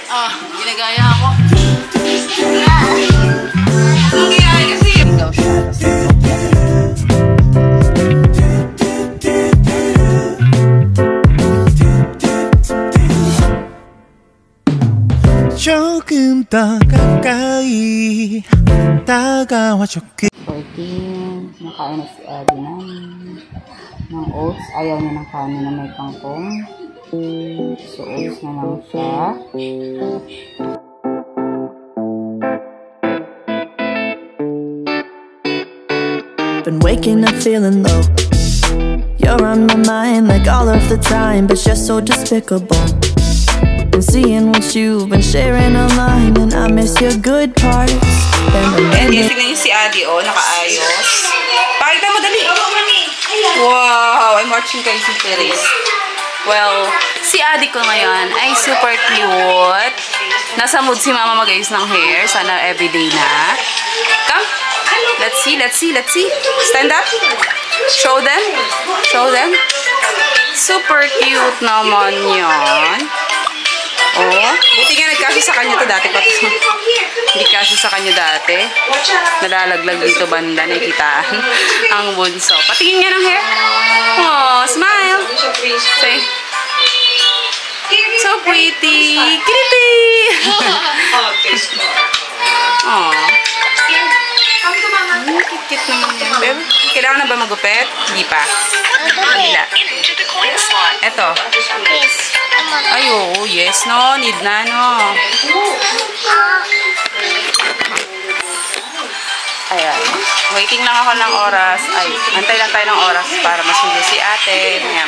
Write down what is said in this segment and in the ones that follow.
Ah, ginagaya ako. Ang gaya kasi. Ikaw siya. 조금 더 가까이 다가와줘. 14. Nakain na si Abby namin ng oats. Ayaw niya ng kanin na may kangkong. So, oats na lang siya. Been waking up feeling low. You're on my mind like all of the time, but you're so despicable. Been seeing what you've been sharing online, and I miss your good parts. And yes, tignan niyo si Adi, oh, nakaayos. Pakita mo, dali! Wow! I'm watching kay si Therese. Well, si Adi ko ngayon ay super cute. Nasa mood si Mama mag-ayos ng hair. Sana everyday na. Come! Let's see, let's see, let's see. Stand up. Show them. Show them. Super cute naman yan. Oh, buti nga nagkasya sa kanya to dati. Hindi kasya sa kanya dati. Nalalaglag dito banda. Nakikita ang bunso. Patingin nga ng hair. Oh, smile. Say. So pretty. Kitty. Oh. Kit naman yan. Pero, kailangan na ba magupit? Hindi pa. Hindi. Eto. Ay, oo. Yes, no. Need na, no. Ayan. Waiting lang ako ng oras. Ay, antay lang tayo ng oras para masundo si ate. Ayan.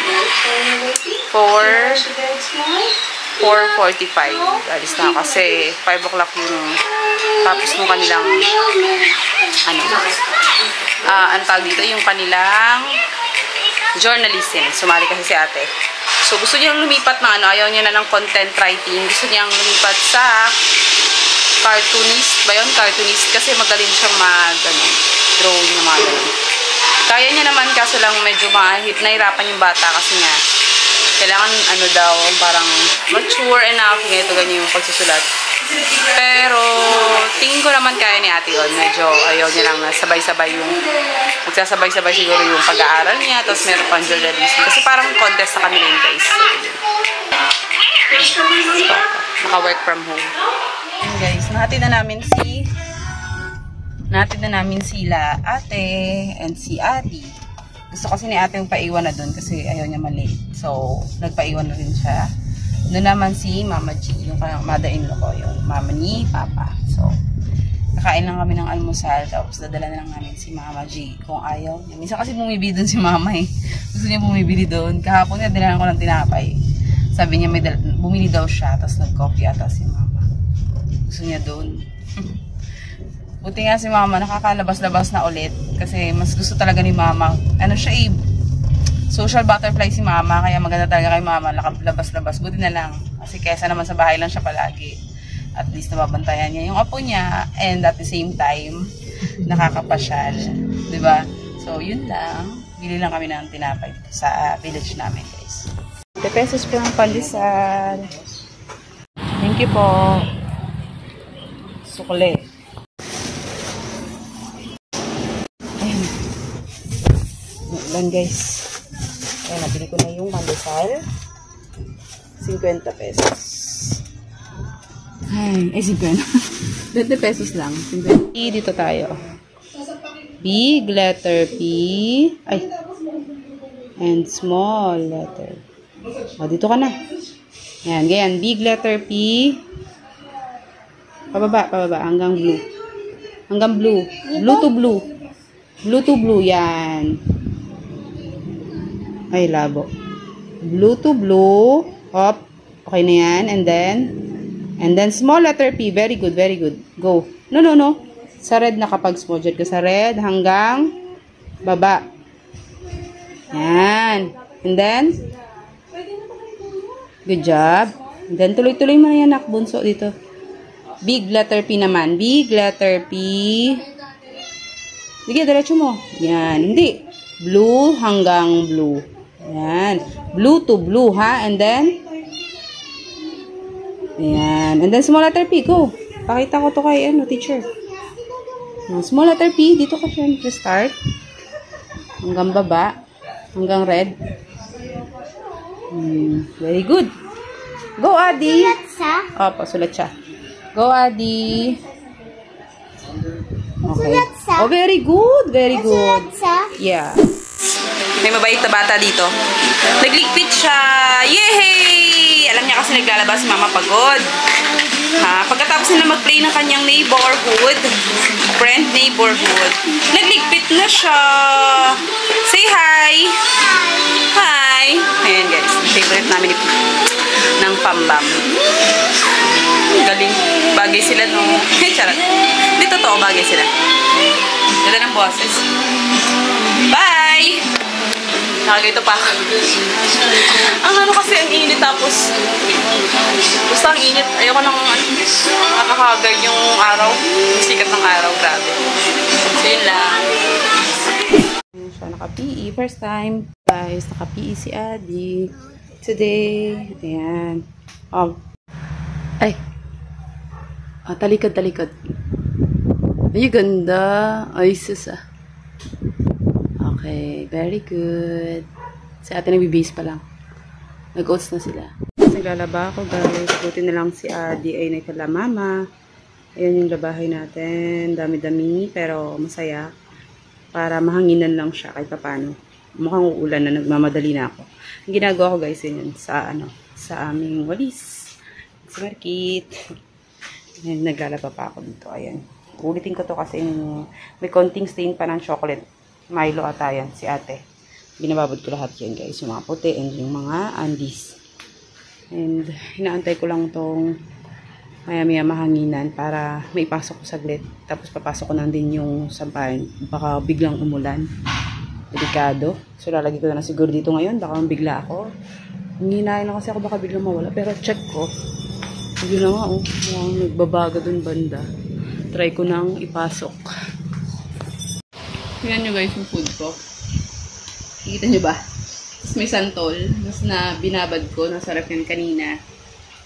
4:45. Alis na kasi 5 o'clock yung tapos nung kanilang ang tawag dito, yung kanilang journalism. Sumali kasi si ate. So, gusto niyang lumipat na ayaw niya na ng content writing. Gusto niyang lumipat sa cartoonist ba yun? Cartoonist kasi magaling siyang drawing na mga ganun. Kaya niya naman kaso lang medyo nahirapan yung bata kasi nga kailangan daw parang mature enough ganito ganyan yung pagsusulat. Pero tingin ko naman kaya ni ate yun. Medyo ayaw niya lang sabay-sabay yung magsasabay-sabay siguro yung pag-aaral niya tapos meron pang journalism kasi parang contest sa kanila yung guys. So, naka-work from home. And guys, nahatid na namin sila ate and si Adi. Gusto kasi ni ate yung paiwan na dun kasi ayaw niya malate. So, nagpaiwan na rin siya. Doon naman si Mama G, yung mother-in-law ko, yung mama ni Papa. So, kakain lang kami ng almusal, tapos dadala na lang namin si Mama G kung ayaw niya. Minsan kasi bumibili doon si Mama eh. Gusto niya bumibili doon. Kahapon niya, dinalan ko ng tinapay. Sabi niya, bumili daw siya, tapos nag-coffee ata si Mama. Gusto niya doon. Buti nga si Mama, nakakalabas-labas na ulit. Kasi mas gusto talaga ni Mama. Social butterfly si Mama, kaya maganda talaga kay Mama, labas-labas. Buti na lang. Kasi kesa naman sa bahay lang siya palagi. At least nababantayan niya yung apo niya. And at the same time, nakakapasyal. Diba? So, yun lang. Bili lang kami ng tinapay sa village namin, guys. 10 pesos po ang pandesal. Thank you po. Sukle. Ayan. Lang, guys. Ayan, nabili ko na yung pandesal. 50 pesos. Ay, 50. 20 pesos lang. 50. Dito tayo. Big letter P. Ay. And small letter. O, dito ka na. Ayan, ganyan. Big letter P. Pababa, pababa. Hanggang blue. Hanggang blue. Blue to blue. Blue to blue. Yan. Ay, labo. Blue to blue. Hop. Okay na yan. And then small letter P. Very good, very good. Go. No. Sa red na kapag small. Diyan ka sa red hanggang baba. Yan. And then, good job. And then, tuloy-tuloy mo na yan, nak, bunso, dito. Big letter P naman. Big letter P. Sige, diretso mo. Yan. Hindi. Blue hanggang blue. Yan. Blue to blue, ha? And then, Ayan. And then, small letter P. Go. Pakita ko to kay, teacher. Small letter P. Dito ka syempre start. Hanggang baba. Hanggang red. Very good. Go, Adi. Sulat siya? Opo, sulat siya. Go, Adi. Okay. Sulat siya? Oh, very good. Very good. Sulat siya? Yeah. May mabait na bata dito. Nagligpit siya. Yehey! Alam niya kasi naglalaba si mama pagod. Ha? Pagkatapos na mag-play ng kanyang neighborhood, friend neighborhood, nagligpit na siya. Say hi! Hi! Ayan guys, favorite namin ng Pambam. Galing. Bagay sila nung... Charot. Hindi totoo, bagay sila. Ganda ng boses. Bye! Nakagito pa ako. Ang kasi ang init tapos basta ang init. Ayoko nang nakakagard yung araw. Sikat ng araw. Grabe. So yun lang. Siya naka-PE. First time. Guys, naka-PE si Adi. Today. Ayan. Ay. Talikod. Ay, ganda. Ay, sus ah. Okay, very good. Si ate nagbibase pa lang. Nag-oats na sila. Naglalaba ako guys. Buti na lang si Adi ay naikala mama. Ayan yung labahay natin. Dami-dami pero masaya. Para mahanginan lang siya kahit paano. Mukhang uulan na, nagmamadali na ako. Ang ginagawa ko guys yun sa aming walis. Sa market. Ayan, naglalaba pa ako dito. Ayan. Ulitin ko to kasi may konting stain pa ng chocolate. Milo ata yan, si ate. Binababad ko lahat yan guys. Yung mga puti and yung mga undies. And hinaantay ko lang tong maya-maya mahanginan para may pasok ko saglit. Tapos papasok ko na din yung sampahan. Baka biglang umulan. Delikado. So lalagay ko na siguro dito ngayon. Baka bigla ako. Hinginain lang kasi ako baka biglang mawala. Pero check ko. Yun na nga oh. Nagbabaga dun banda. Try ko nang ipasok. Tingnan nyo guys yung food ko. Kikita nyo ba? Tapos may santol. Tapos na binabad ko. Nasa ref yan kanina.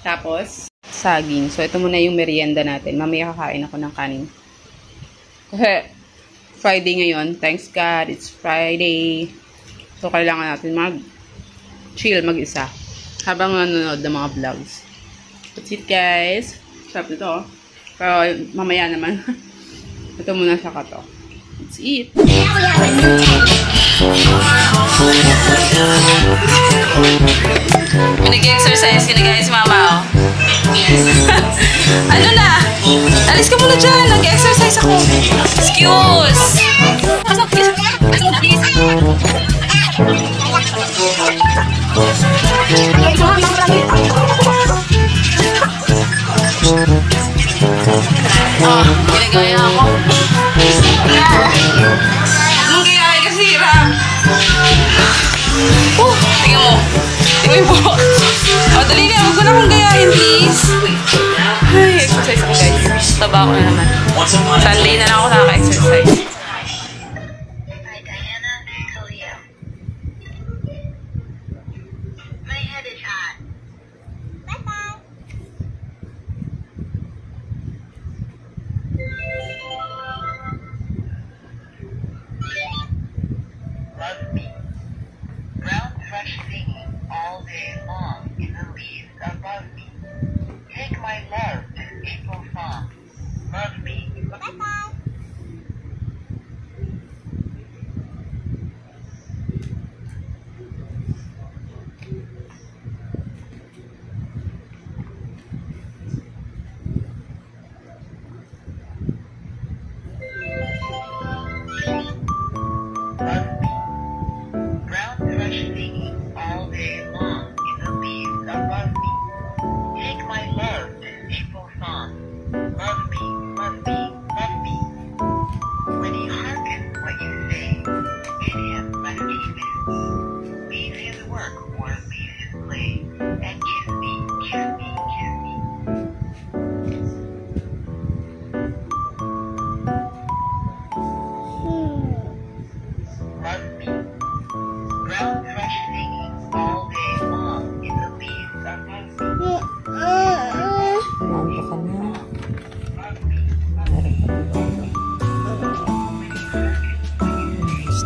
Tapos, saging. So, ito muna yung merienda natin. Mamaya kakain ako ng kanin. Kasi, Friday ngayon. Thanks God. It's Friday. So, kailangan natin mag-chill mag-isa. Habang nanonood ng mga vlogs. That's it guys. Sarap ito. Pero, mamaya naman. Ito muna sa kato. Let's eat. Nag-exercise ka na guys, mama. Ano na? Alis ka muna dyan. Nag-exercise ako. Excuse. Ginagaya ako. Anong kaya kasi hirap? Tingnan mo. Tingnan mo yung buhok. Dali na. Huwag ko na akong gayahin, please. Ay, exercise ako, guys. Taba ko na naman. Sunday na lang ako nakaka-exercise.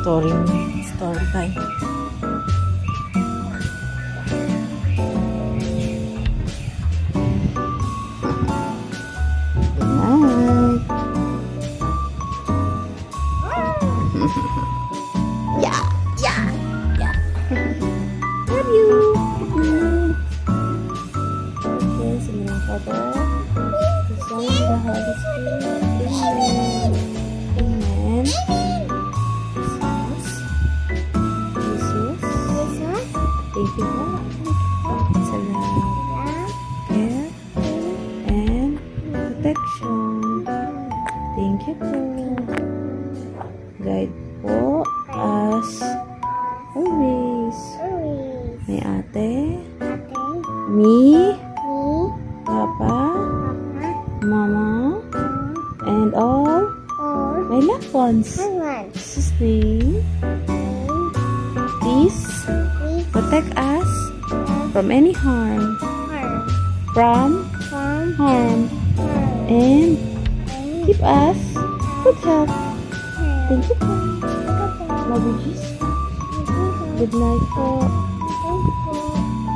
Story time. Yeah. Love you. Okay, sinilang Father, the Son, the Holy Spirit. Amen. Amen. Jesus. Thank you po sa love, care, and protection. Thank you po. Guide po us always. May ate, me, Papa, Mama, and all my loved ones. Jesus' name. Please protect us from any harm, and keep us good health. Thank you po. Love you, Jesus. Good night po.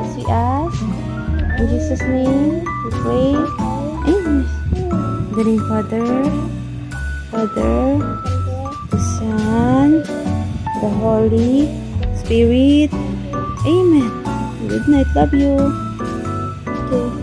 As we ask, in Jesus' name, we pray. Amen. In the name of Father, the Son, the Holy Spirit. Amen. Good night. Love you. Okay.